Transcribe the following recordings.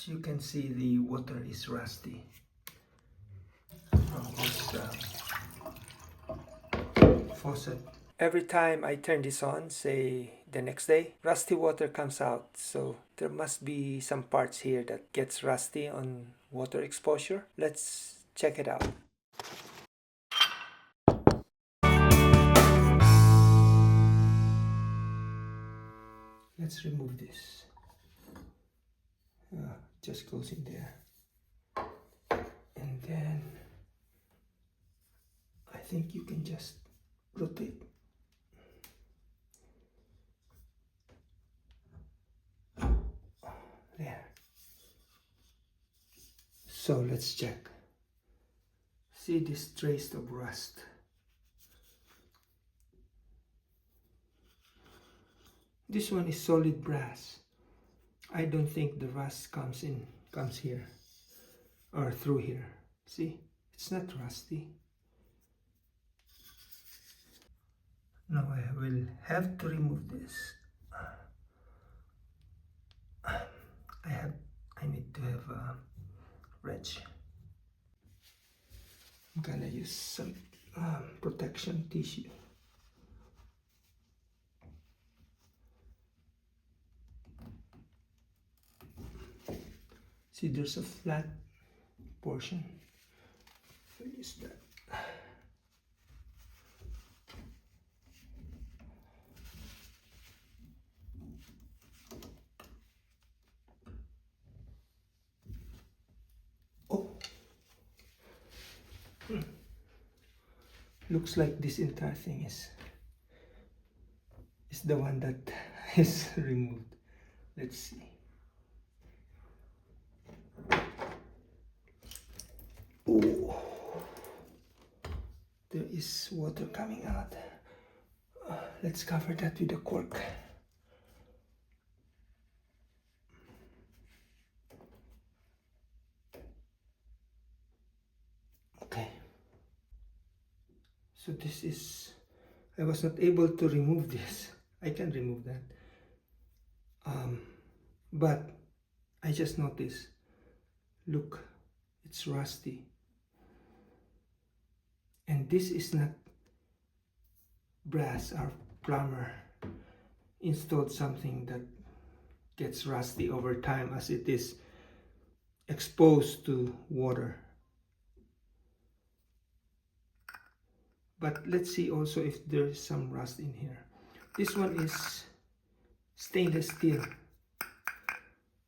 As you can see, the water is rusty from this faucet. Every time I turn this on, say the next day, rusty water comes out. So there must be some parts here that gets rusty on water exposure. Let's check it out. Let's remove this. Just goes in there. And then I think you can just rotate. There. So let's check. See this trace of rust. This one is solid brass. I don't think the rust comes here or through here. See, it's not rusty. Now I will have to remove this. I need to have a wrench. I'm gonna use some protection tissue. See, there's a flat portion. I'll use that. Oh, looks like this entire thing is the one that is removed. Let's see. Oh, there is water coming out. Let's cover that with a cork. Okay. So this is, I was not able to remove this. I can remove that. But I just noticed, look, it's rusty. And this is not brass. Our plumber installed something that gets rusty over time as it is exposed to water. But let's see also if there is some rust in here. This one is stainless steel.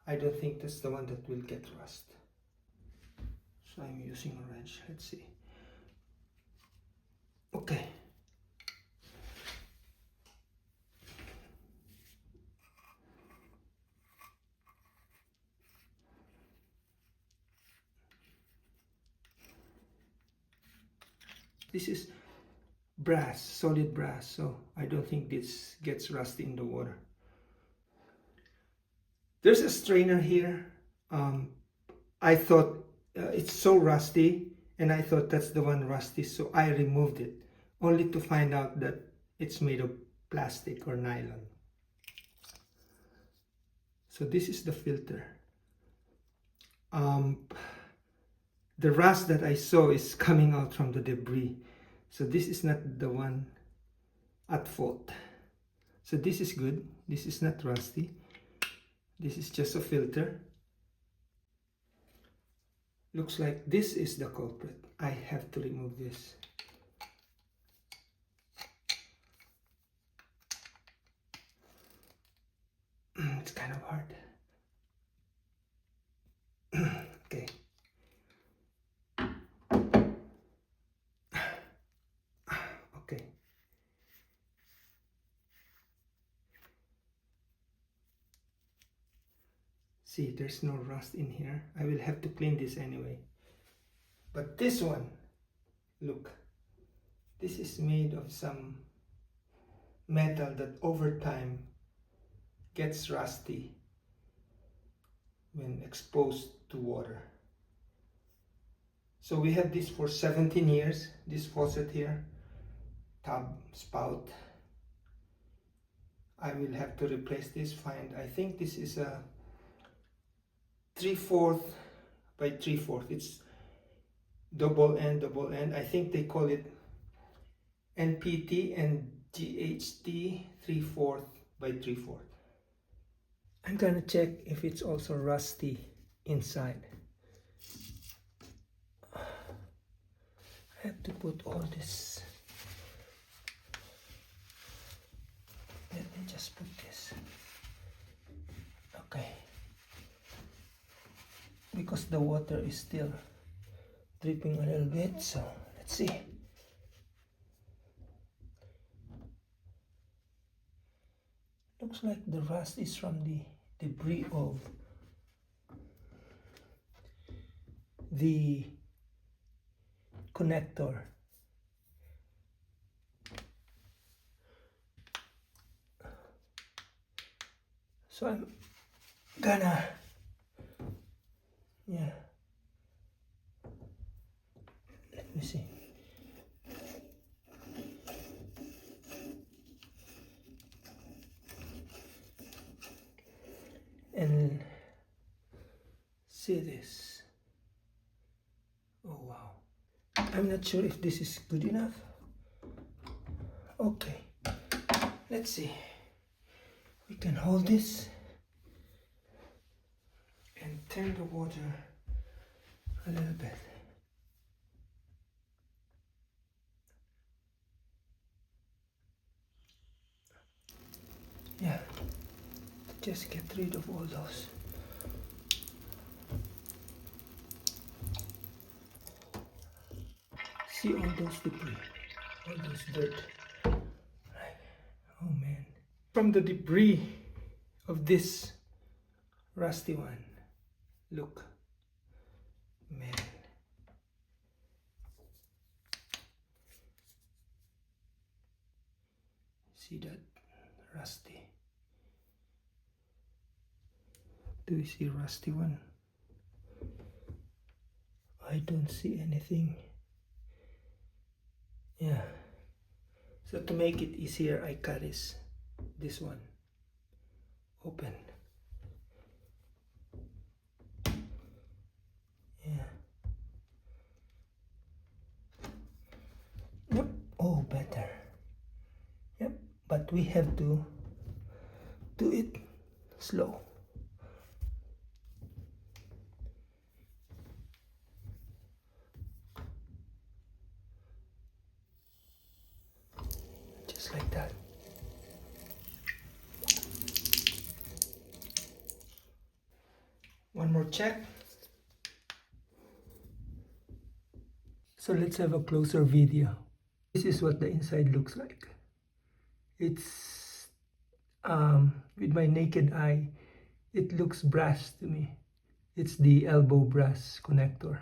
I don't think that's the one that will get rust. So I'm using a wrench. Let's see. Okay. This is brass, solid brass, so I don't think this gets rusty in the water. There's a strainer here. I thought it's so rusty, and I thought that's the one rusty, so I removed it, only to find out that it's made of plastic or nylon. So this is the filter. The rust that I saw is coming out from the debris. So this is not the one at fault. So this is good. This is not rusty. This is just a filter. Looks like this is the culprit. I have to remove this. It's kind of hard. Okay. Okay. See, there's no rust in here. I will have to clean this anyway. But this one, look, this is made of some metal that over time gets rusty when exposed to water. So we have this for 17 years, this faucet here, tub, spout. I will have to replace this, I think this is a 3/4 by 3/4. It's double end. I think they call it NPT and GHT 3/4 by 3/4. I'm gonna check if it's also rusty inside. I have to put all this. Let me just put this. Okay. Because the water is still dripping a little bit, so let's see. Looks like the rust is from the debris of the connector. So I'm gonna, yeah, let me see. And see this. Oh wow. I'm not sure if this is good enough. Okay, let's see. We can hold this and turn the water a little bit. Yeah, just get rid of all those. See all those debris, all those dirt. Oh man. From the debris of this rusty one, look, man. See that rusty? Do you see rusty one? I don't see anything. Yeah. So to make it easier, I cut this one open. Yeah. Yep. Oh, better. Yep. But we have to do it slow. Just like that. One more check. So let's have a closer video. This is what the inside looks like. It's with my naked eye, it looks brass to me. It's the elbow brass connector.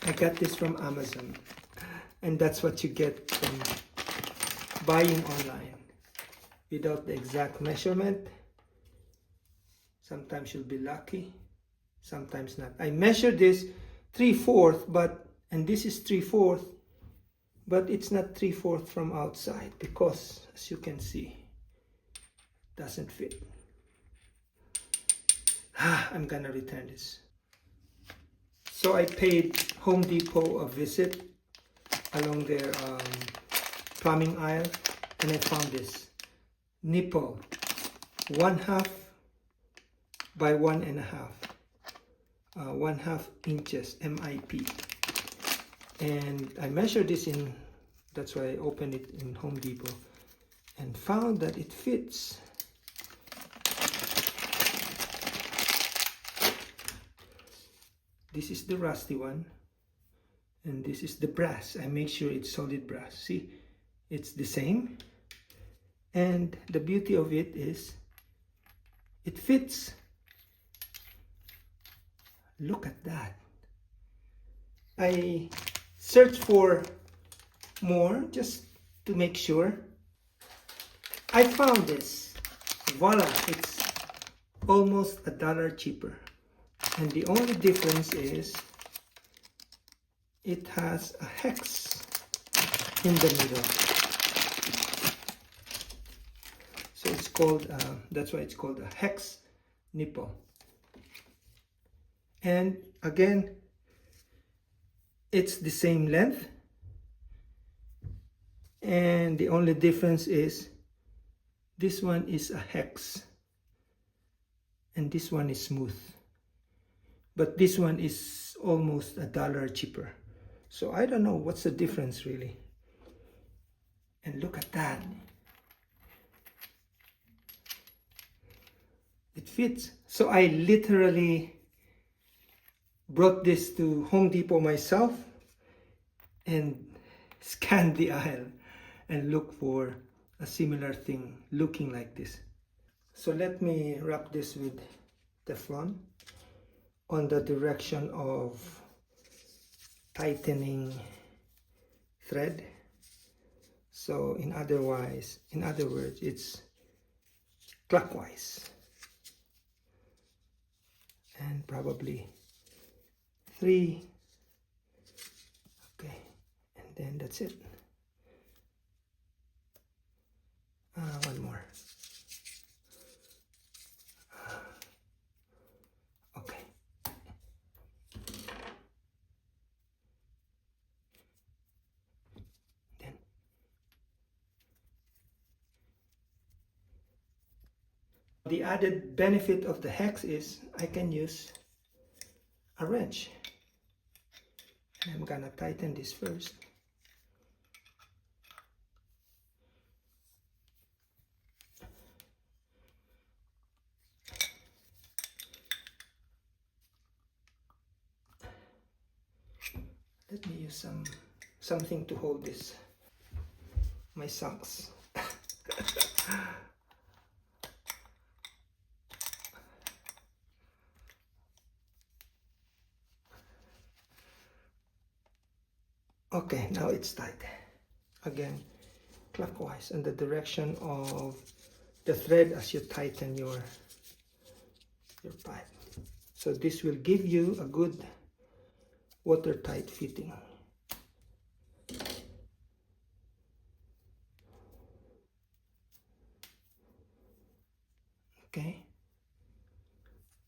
I got this from Amazon, and that's what you get from buying online without the exact measurement. Sometimes you'll be lucky, sometimes not. I measured this 3/4, and this is 3/4, but it's not 3/4 from outside because, as you can see, it doesn't fit. I'm gonna return this. So I paid Home Depot a visit along their plumbing aisle, and I found this nipple 1/2 by 1.5, 1/2 inches MIP, and I measured this in, that's why I opened it in Home Depot and found that it fits. This is the rusty one, and this is the brass. I make sure it's solid brass. See, it's the same, and the beauty of it is it fits. Look at that. I searched for more just to make sure. I found this. Voila, it's almost $1 cheaper. And the only difference is it has a hex in the middle. So it's called, that's why it's called a hex nipple. And again, it's the same length, and the only difference is this one is a hex and this one is smooth, but this one is almost $1 cheaper. So I don't know what's the difference really. And look at that, it fits. So I literally brought this to Home Depot myself and scanned the aisle and look for a similar thing looking like this. So let me wrap this with Teflon on the direction of tightening thread. So in other words, it's clockwise, and probably 3. Okay, and then that's it. One more. Okay. Then the added benefit of the hex is I can use a wrench. And I'm gonna tighten this first. Let me use something to hold this. My socks. Okay, now it's tight. Again, clockwise in the direction of the thread as you tighten your pipe. So this will give you a good watertight fitting. Okay,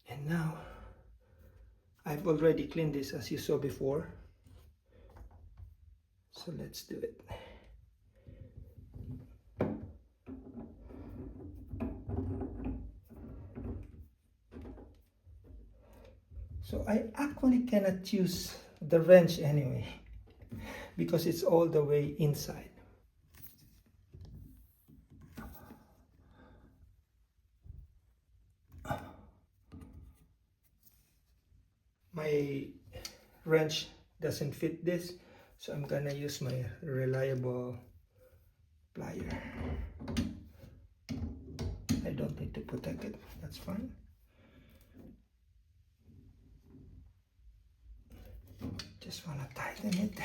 and now I've already cleaned this as you saw before, so let's do it. So I actually cannot use the wrench anyway because it's all the way inside. My wrench doesn't fit this, so I'm gonna use my reliable plier. I don't need to protect it, that's fine. Just wanna tighten it.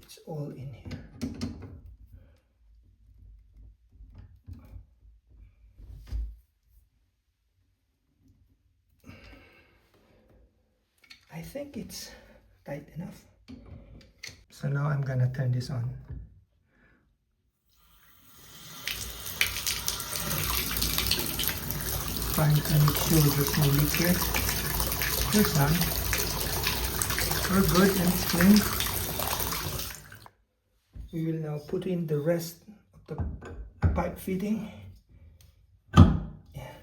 It's all in here. I think it's tight enough. So now I'm gonna turn this on. Trying to make sure there's no leak here. There's none. We're good and it's clean. We will now put in the rest of the pipe fitting. Yeah.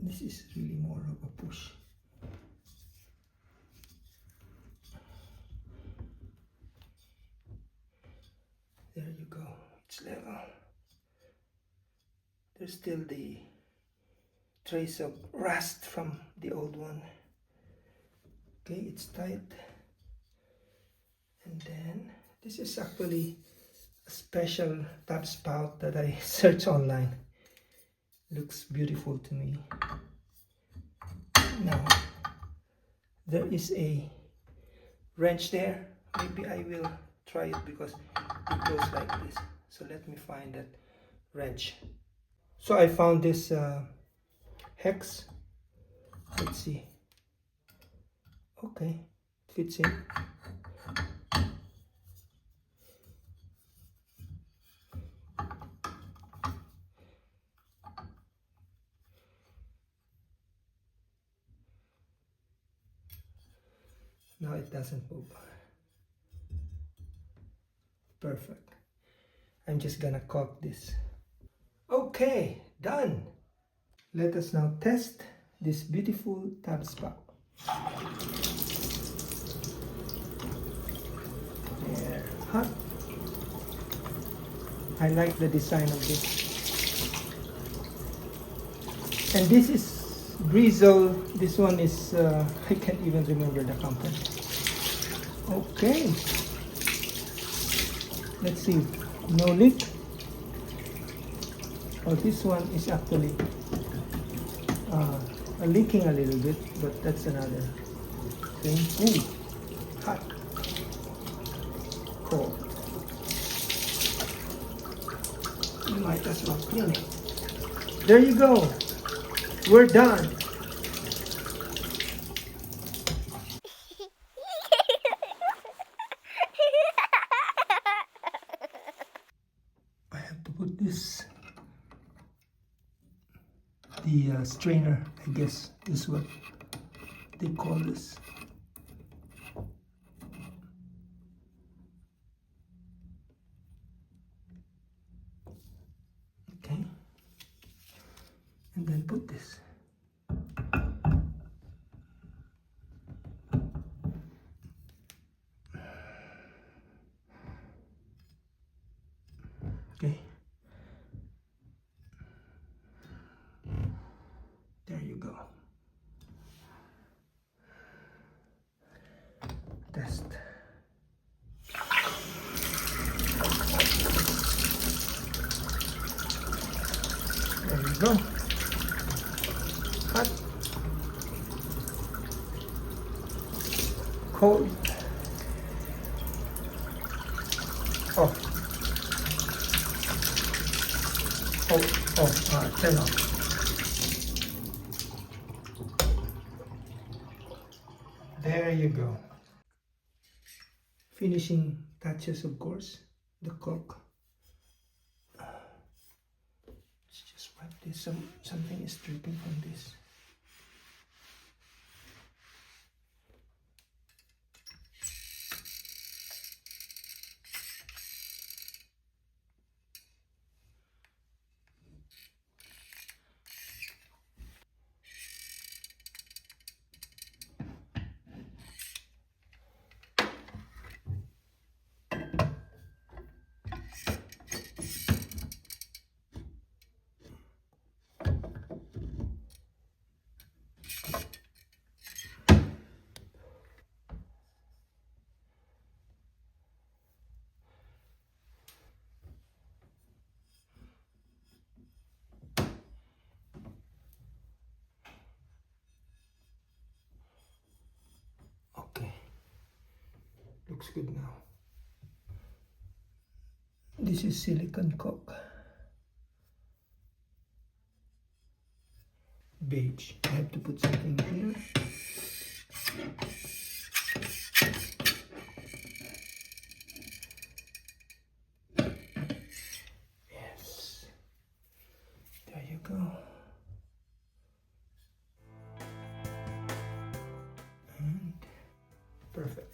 This is really more of a push. There you go, it's level. There's still the trace of rust from the old one. Okay, it's tight. And then this is actually a special tap spout that I searched online. Looks beautiful to me. Now there is a wrench there. Maybe I will try it because it goes like this. So let me find that wrench. So I found this hex. Let's see. Okay, it fits in. Now it doesn't move. Perfect. I'm just gonna caulk this. Okay, done. Let us now test this beautiful tub spout. They're hot. I like the design of this. And this is Breezel. This one is, I can't even remember the company. Okay. Let's see. No leak. Oh, this one is actually leaking a little bit, but that's another thing. Ooh, hot. Cold. You might as well clean it. There you go. We're done. I have to put this, the strainer, I guess is what they call this. Okay. And then put this. Okay. There you go. Test. There you go. Hot. Cold. Oh. Turn off. There you go. Finishing touches, of course, the caulk. Let's just wipe this. Something is dripping from this. Okay, looks good now. This is silicone caulk. Beige. I have to put something here. Yes. There you go. And perfect.